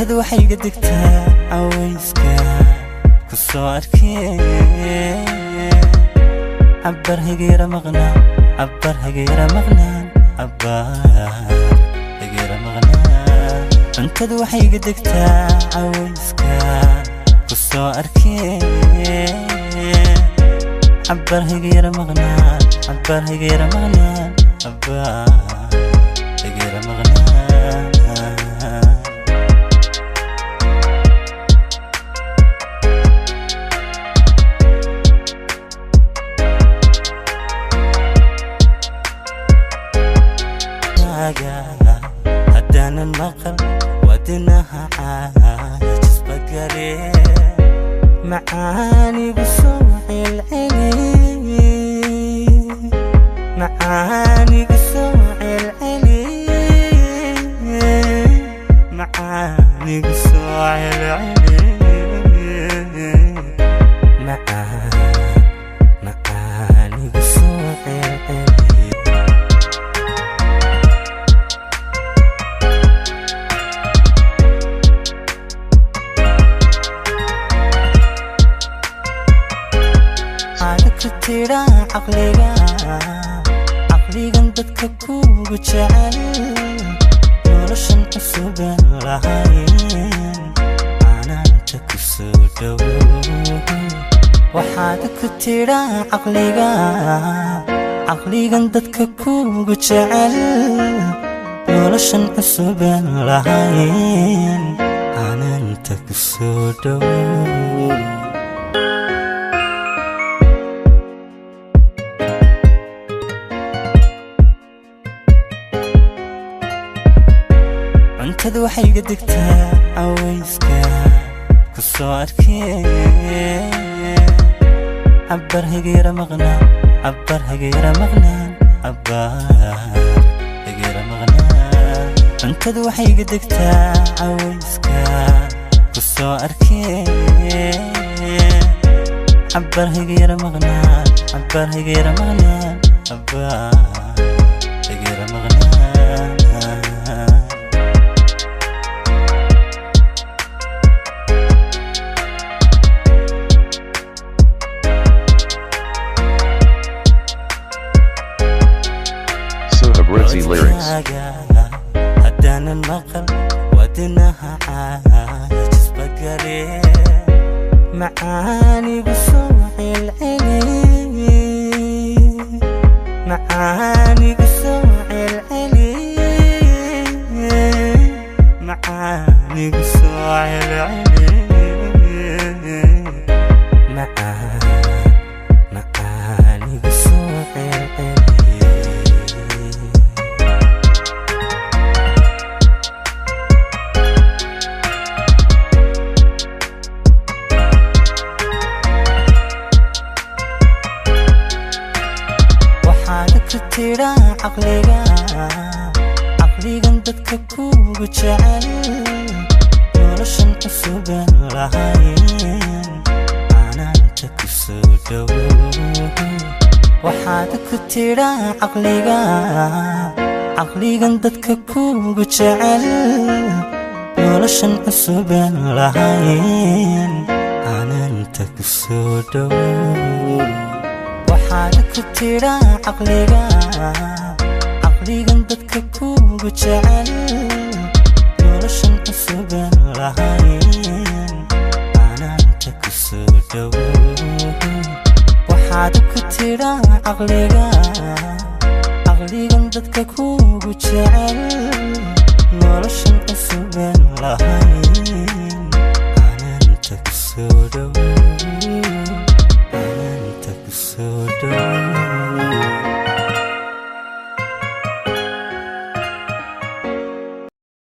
cuntadu waxay iga digtaa cawayska ku soo arkay abbar hageera maqnaan abbar hageera maqnaan abbar hageera maqnaan cuntadu waxay iga digtaa cawayska ku soo arkay abbar hageera maqnaan abbar hageera maqnaan abbar hageera maqnaan هدانا النقل ودناها عاجز بقري معاني بسوع العلي معاني بسوع العلي معاني بسوع العلي معاني بسوع العلي كتيرا عقليقا dadka kugu jecel noloshan cusubaan lahayn anaanta ku soo dhowow waxaad ku tira caqligan dadka kugu jecel noloshan cusubaan lahayn anaanta ku soo dhowow cuntadu waxay iga digtaa cawayska ku soo arkay abbar hageera maqnaan abbar hageera maqnaan abbar hageera maqnaan cuntadu waxay iga digtaa cawayska ku soo arkay abbar hageera maqnaan abbar hageera maqnaan abbar hageera maqnaan lyrics هدانا النقل ودناها عاجز بقري معاني بسوع العلي معاني بسوع العلي معاني بسوع العلي معاني بسوع العلي كتيرا عقليقا dadka kugu jecel noloshan cusubaan lahayn anaanta ku soo dhowow waxaad ku tira caqligan dadka kugu jecel noloshan cusubaan lahayn anaanta ku soo dhowow waxaad ku tira caqligan dadka kugu jecel noloshan cusubaan lahayn anaanta ku soo dhowow waxaad ku tira caqligan dadka kugu jecel noloshan cusubaan lahayn anaanta ku soo dhowow